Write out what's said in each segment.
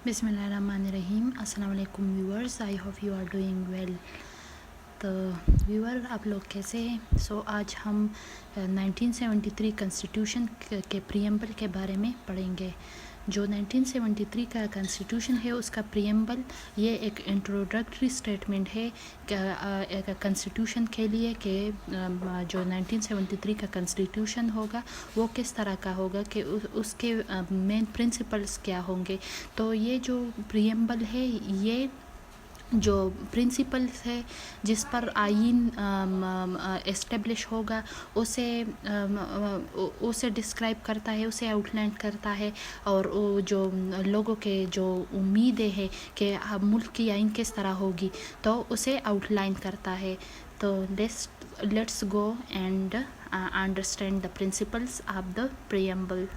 बिस्मिल्लाहिर्रहमानिर्रहीम। अस्सलाम वालेकुम viewers, I hope you are doing well. तो व्यूअर, आप लोग कैसे हैं? आज हम 1973 कॉन्स्टिट्यूशन के प्रीएम्बल के बारे में पढ़ेंगे। जो 1973 का कॉन्स्टिट्यूशन है उसका प्रीएम्बल ये एक इंट्रोडक्टरी स्टेटमेंट है एक कॉन्स्टिट्यूशन के लिए कि जो 1973 का कॉन्स्टिट्यूशन होगा वो किस तरह का होगा, कि उसके मेन प्रिंसिपल्स क्या होंगे। तो ये जो प्रीएम्बल है ये जो प्रिंसिपल्स है जिस पर आइन एस्टेब्लिश होगा उसे डिस्क्राइब करता है, उसे आउटलाइन करता है, और जो लोगों के जो उम्मीदें हैं कि मुल्क की आइन किस तरह होगी तो उसे आउटलाइन करता है। तो let's go and understand the principles of the preamble.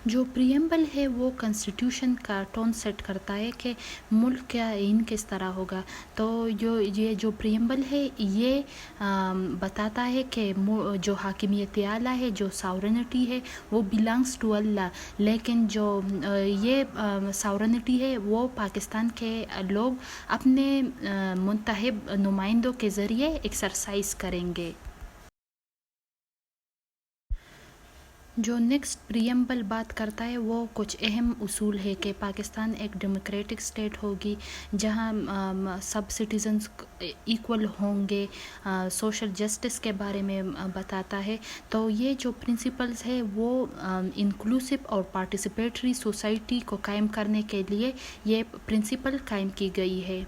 जो प्रीएम्बल है वो कॉन्स्टिट्यूशन का टोन सेट करता है कि मुल्क का आइन किस तरह होगा। तो ये जो प्रीएम्बल है ये बताता है कि जो हाकिमियत आला है, जो सॉवरेनिटी है वो बिलोंग्स टू अल्लाह, लेकिन जो ये सॉवरेनिटी है वो पाकिस्तान के लोग अपने मुंतखब नुमाइंदों के ज़रिए एक्सरसाइज करेंगे। जो नेक्स्ट प्रीएम्बल बात करता है वो कुछ अहम उसूल है कि पाकिस्तान एक डेमोक्रेटिक स्टेट होगी जहां सब सिटीजन्स इक्वल होंगे, सोशल जस्टिस के बारे में बताता है। तो ये जो प्रिंसिपल्स है वो इंक्लूसिव और पार्टिसिपेटरी सोसाइटी को कायम करने के लिए ये प्रिंसिपल कायम की गई है।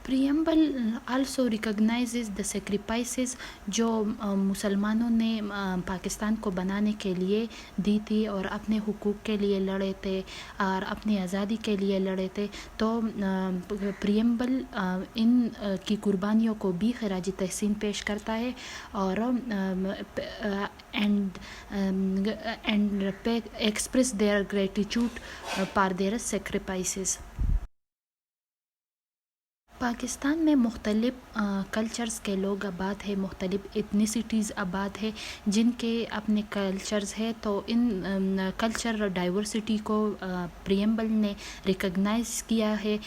Preamble also recognises the sacrifices जो मुसलमानों ने पाकिस्तान को बनाने के लिए दी थी और अपने हुकूक के लिए लड़े थे और अपनी आज़ादी के लिए लड़े थे। तो प्रीएम्बल इन की कुर्बानियों को भी खराज तहसीन पेश करता है और and express their gratitude for their sacrifices. Pakistan में मुख्तलिफ़ कल्चर्स के लोग आबाद है, मुख्तलिफ़ एथनिसिटीज़ आबाद है जिनके अपने कल्चर्स है। तो इन कल्चर डाइवर्सिटी को प्रीएम्बल ने रिकॉग्नाइज़ किया है।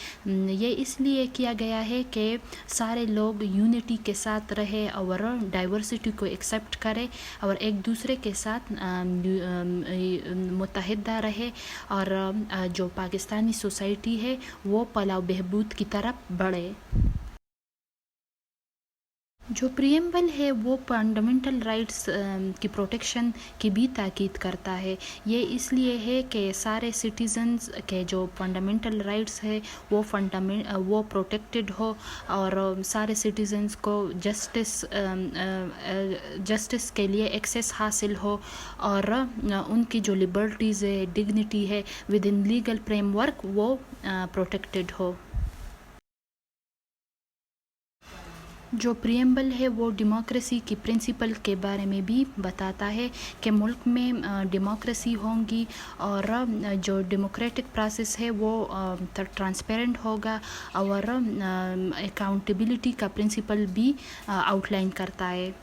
ये इसलिए किया गया है कि सारे लोग यूनिटी के साथ रहे और डाइवर्सिटी को एक्सेप्ट करें और एक दूसरे के साथ मुत्तहिदा रहे, और जो पाकिस्तानी सोसाइटी है वो फलाह बहबूद की तरफ बढ़े। जो प्रीएम्बल है वो फंडामेंटल राइट्स की प्रोटेक्शन की भी ताकीद करता है। ये इसलिए है कि सारे सिटीजन्स के जो फंडामेंटल राइट्स है वो प्रोटेक्टेड हो और सारे सिटीजन्स को जस्टिस के लिए एक्सेस हासिल हो और उनकी जो लिबर्टीज़ है, डिग्निटी है विद इन लीगल फ्रेमवर्क वो प्रोटेक्टेड हो। जो प्रीएम्बल है वो डेमोक्रेसी की प्रिंसिपल के बारे में भी बताता है कि मुल्क में डेमोक्रेसी होंगी और जो डेमोक्रेटिक प्रोसेस है वो ट्रांसपेरेंट होगा और अकाउंटेबिलिटी का प्रिंसिपल भी आउटलाइन करता है।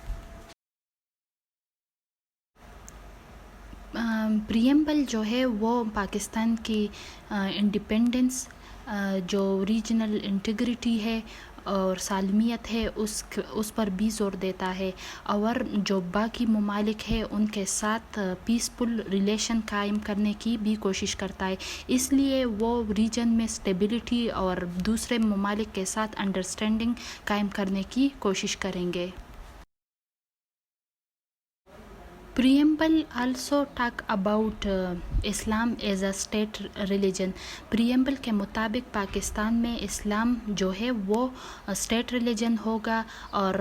प्रीएम्बल जो है वो पाकिस्तान की इंडिपेंडेंस, जो रीजनल इंटीग्रिटी है और सालमियत है उस पर भी ज़ोर देता है, और जो बाकी ममालिक है उनके साथ पीसफुल रिलेशन कायम करने की भी कोशिश करता है। इसलिए वो रीजन में स्टेबिलिटी और दूसरे ममालिक के साथ अंडरस्टैंडिंग कायम करने की कोशिश करेंगे। Preamble also talk about Islam as a state religion. Preamble के मुताबिक पाकिस्तान में इस्लाम जो है वो स्टेट रिलीजन होगा और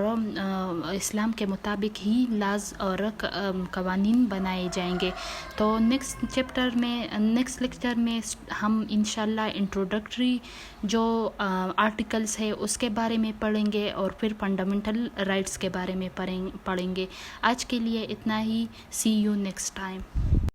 इस्लाम के मुताबिक ही लाज और कवानीन बनाए जाएंगे। तो नेक्स्ट लेक्चर में हम इंशाल्लाह इंट्रोडक्टरी जो आर्टिकल्स है उसके बारे में पढ़ेंगे और फिर फंडामेंटल राइट्स के बारे में पढ़ेंगे। आज के लिए इतना ही। सी यू नेक्स्ट टाइम।